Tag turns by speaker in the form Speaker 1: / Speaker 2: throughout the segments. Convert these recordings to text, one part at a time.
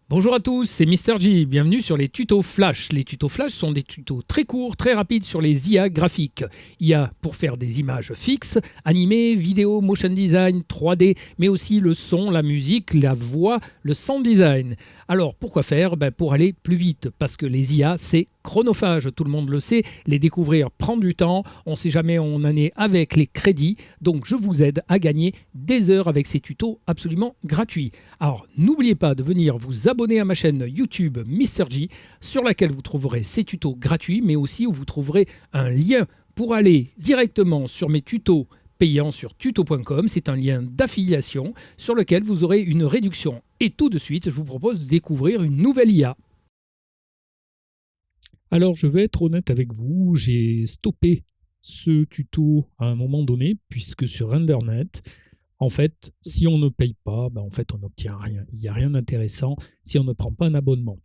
Speaker 1: Bonjour à tous, c'est Mr G, bienvenue sur les tutos Flash. Les tutos Flash sont des tutos très courts, très rapides sur les IA graphiques. IA pour faire des images fixes, animées, vidéo, motion design, 3D, mais aussi le son, la musique, la voix, le sound design. Alors pourquoi faire ? Pour aller plus vite, parce que les IA c'est chronophage, tout le monde le sait, les découvrir prend du temps, on ne sait jamais où on en est avec les crédits, donc je vous aide à gagner des heures avec ces tutos absolument gratuits. Alors n'oubliez pas de venir vous abonner à ma chaîne YouTube MrG, sur laquelle vous trouverez ces tutos gratuits, mais aussi où vous trouverez un lien pour aller directement sur mes tutos payants sur tuto.com. C'est un lien d'affiliation sur lequel vous aurez une réduction. Et tout de suite, je vous propose de découvrir une nouvelle IA. Alors, je vais être honnête avec vous, j'ai stoppé ce tuto à un moment donné, puisque sur RenderNet, en fait, si on ne paye pas, en fait, on n'obtient rien. Il n'y a rien d'intéressant si on ne prend pas un abonnement.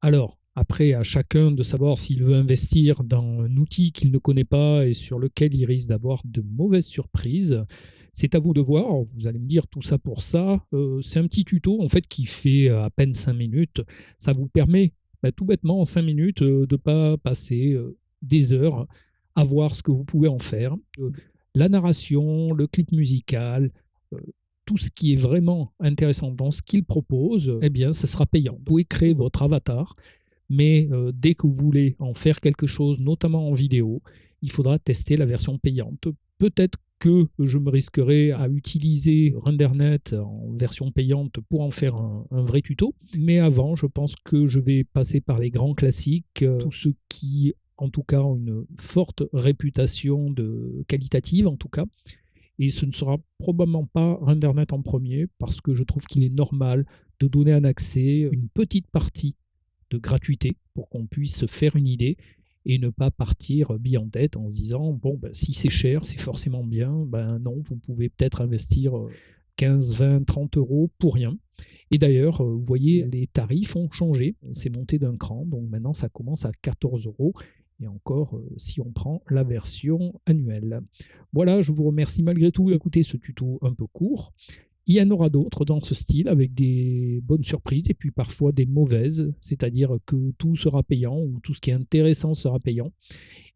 Speaker 1: Alors, après, à chacun de savoir s'il veut investir dans un outil qu'il ne connaît pas et sur lequel il risque d'avoir de mauvaises surprises. C'est à vous de voir. Vous allez me dire tout ça pour ça. C'est un petit tuto en fait qui fait à peine 5 minutes. Ça vous permet tout bêtement en 5 minutes de ne pas passer des heures à voir ce que vous pouvez en faire. La narration, le clip musical, tout ce qui est vraiment intéressant dans ce qu'il propose, eh bien, ce sera payant. Vous pouvez créer votre avatar, mais dès que vous voulez en faire quelque chose, notamment en vidéo, il faudra tester la version payante. Peut-être que je me risquerai à utiliser RenderNet en version payante pour en faire un vrai tuto. Mais avant, je pense que je vais passer par les grands classiques, tous ceux qui, en tout cas, ont une forte réputation qualitative, en tout cas. Et ce ne sera probablement pas RenderNet en premier, parce que je trouve qu'il est normal de donner un accès, une petite partie de gratuité, pour qu'on puisse se faire une idée et ne pas partir bille en tête en se disant si c'est cher, c'est forcément bien. Non, vous pouvez peut-être investir 15, 20, 30 euros pour rien. Et d'ailleurs, vous voyez, les tarifs ont changé, c'est monté d'un cran, donc maintenant ça commence à 14 euros. Et encore, si on prend la version annuelle. Voilà, je vous remercie malgré tout d'écouter ce tuto un peu court. Il y en aura d'autres dans ce style avec des bonnes surprises et puis parfois des mauvaises, c'est-à-dire que tout sera payant ou tout ce qui est intéressant sera payant.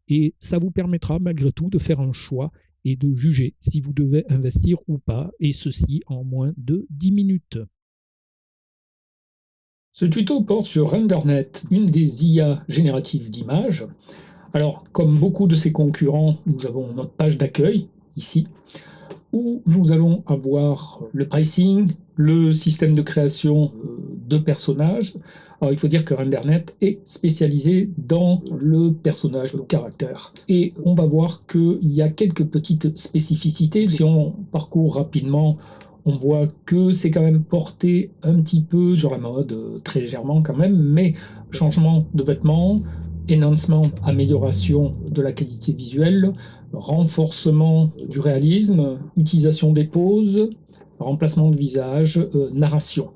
Speaker 1: Et ça vous permettra malgré tout de faire un choix et de juger si vous devez investir ou pas, et ceci en moins de 10 minutes. Ce tuto porte sur RenderNet, une des IA génératives d'images. Alors, comme beaucoup de ses concurrents, nous avons notre page d'accueil, ici, où nous allons avoir le pricing, le système de création de personnages. Alors, il faut dire que RenderNet est spécialisé dans le personnage, le caractère. Et on va voir qu'il y a quelques petites spécificités. Si on parcourt rapidement, on voit que c'est quand même porté un petit peu sur la mode, très légèrement quand même, mais changement de vêtements, enhancement, amélioration de la qualité visuelle, renforcement du réalisme, utilisation des poses, remplacement de visage, narration.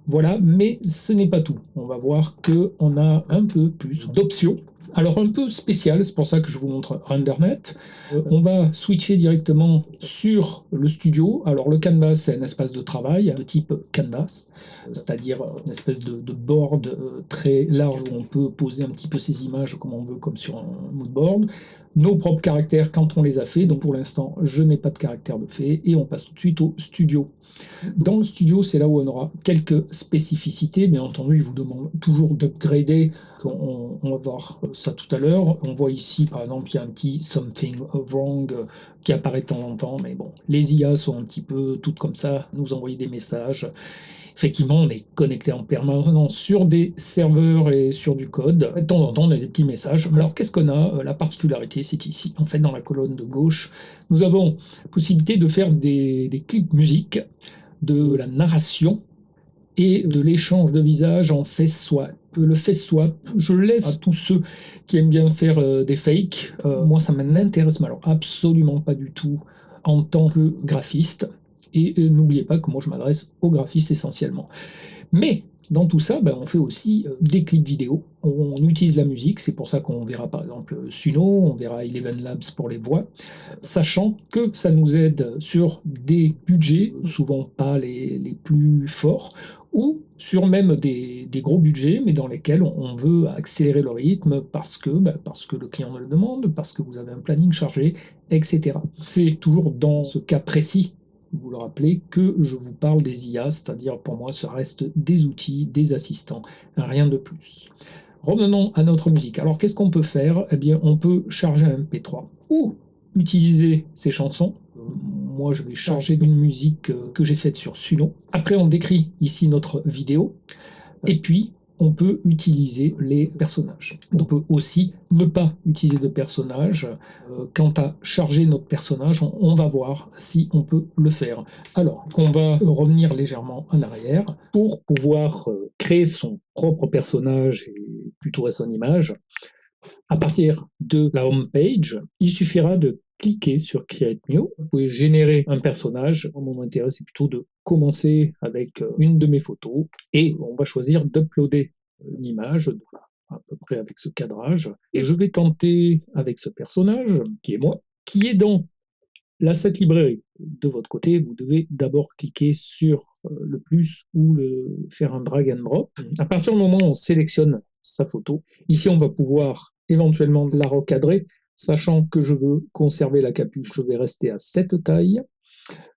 Speaker 1: Voilà, mais ce n'est pas tout. On va voir qu'on a un peu plus d'options. Alors un peu spécial, c'est pour ça que je vous montre RenderNet. On va switcher directement sur le studio. Alors le canvas, c'est un espace de travail de type canvas, c'est-à-dire une espèce de board très large où on peut poser un petit peu ses images comme on veut, comme sur un mood board. Nos propres caractères quand on les a fait, donc pour l'instant je n'ai pas de caractère de fait, et on passe tout de suite au studio. Dans le studio, c'est là où on aura quelques spécificités. Bien entendu, il vous demande toujours d'upgrader. On va voir ça tout à l'heure. On voit ici, par exemple, il y a un petit something wrong qui apparaît de temps en temps. Mais bon, les IA sont un petit peu toutes comme ça, nous envoyer des messages. Effectivement, on est connecté en permanence sur des serveurs et sur du code. De temps en temps, on a des petits messages. Alors, qu'est-ce qu'on a ? La particularité, c'est ici. En fait, dans la colonne de gauche, nous avons la possibilité de faire des clips musique, de la narration et de l'échange de visage en face swap. Le face swap, je le laisse à tous ceux qui aiment bien faire des fakes. Moi, ça m'intéresse alors absolument pas du tout en tant que graphiste. Et n'oubliez pas que moi, je m'adresse aux graphistes essentiellement. Mais Dans tout ça, on fait aussi des clips vidéo. On utilise la musique, c'est pour ça qu'on verra par exemple Suno, on verra Eleven Labs pour les voix, sachant que ça nous aide sur des budgets, souvent pas les plus forts, ou sur même des gros budgets, mais dans lesquels on veut accélérer le rythme parce que le client le demande, parce que vous avez un planning chargé, etc. C'est toujours dans ce cas précis, vous le rappelez, que je vous parle des IA, c'est-à-dire pour moi ça reste des outils, des assistants, rien de plus. Revenons à notre musique. Alors qu'est-ce qu'on peut faire? Eh bien on peut charger un MP3 ou utiliser ces chansons. Moi je vais charger une musique que j'ai faite sur Suno. Après on décrit ici notre vidéo et puis on peut utiliser les personnages. On peut aussi ne pas utiliser de personnages. Quant à charger notre personnage, on va voir si on peut le faire. Alors, on va revenir légèrement en arrière pour pouvoir créer son propre personnage et plutôt à son image. À partir de la home page, il suffira de cliquer sur Create New. Vous pouvez générer un personnage. Mon intérêt, c'est plutôt de commencer avec une de mes photos et on va choisir d'uploader une image, à peu près avec ce cadrage. Et je vais tenter avec ce personnage, qui est moi, qui est dans l'asset librairie. De votre côté, vous devez d'abord cliquer sur le plus ou faire un drag and drop. À partir du moment où on sélectionne sa photo, ici on va pouvoir éventuellement la recadrer, sachant que je veux conserver la capuche, je vais rester à cette taille.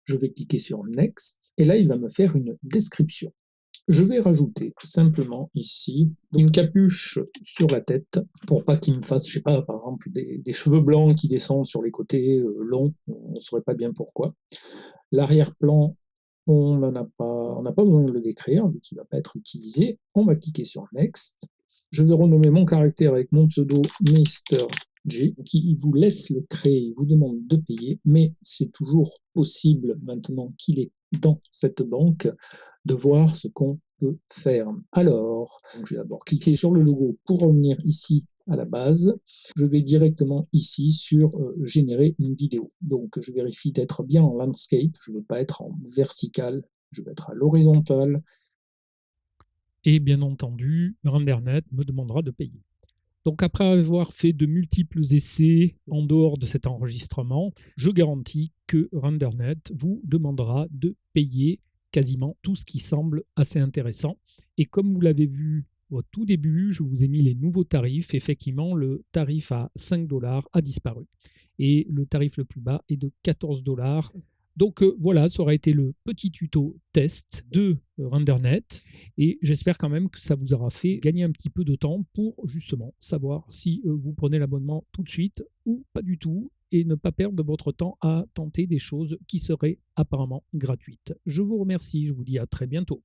Speaker 1: Je vais cliquer sur Next, et là il va me faire une description. Je vais rajouter simplement ici une capuche sur la tête pour pas qu'il me fasse, je sais pas, par exemple des cheveux blancs qui descendent sur les côtés longs, on ne saurait pas bien pourquoi. L'arrière-plan, on n'a pas besoin de le décrire, vu qu'il ne va pas être utilisé. On va cliquer sur Next. Je vais renommer mon caractère avec mon pseudo Mr. G, qui vous laisse le créer, il vous demande de payer, mais c'est toujours possible, maintenant qu'il est dans cette banque, de voir ce qu'on peut faire. Alors, je vais d'abord cliquer sur le logo pour revenir ici à la base. Je vais directement ici sur générer une vidéo. Donc, je vérifie d'être bien en landscape, je ne veux pas être en vertical, je vais être à l'horizontale.
Speaker 2: Et bien entendu, RenderNet me demandera de payer. Donc après avoir fait de multiples essais en dehors de cet enregistrement, je garantis que RenderNet vous demandera de payer quasiment tout ce qui semble assez intéressant. Et comme vous l'avez vu au tout début, je vous ai mis les nouveaux tarifs. Effectivement, le tarif à 5 $ a disparu. Et le tarif le plus bas est de 14 $. Donc voilà, ça aura été le petit tuto test de RenderNet et j'espère quand même que ça vous aura fait gagner un petit peu de temps pour justement savoir si vous prenez l'abonnement tout de suite ou pas du tout et ne pas perdre votre temps à tenter des choses qui seraient apparemment gratuites. Je vous remercie, je vous dis à très bientôt.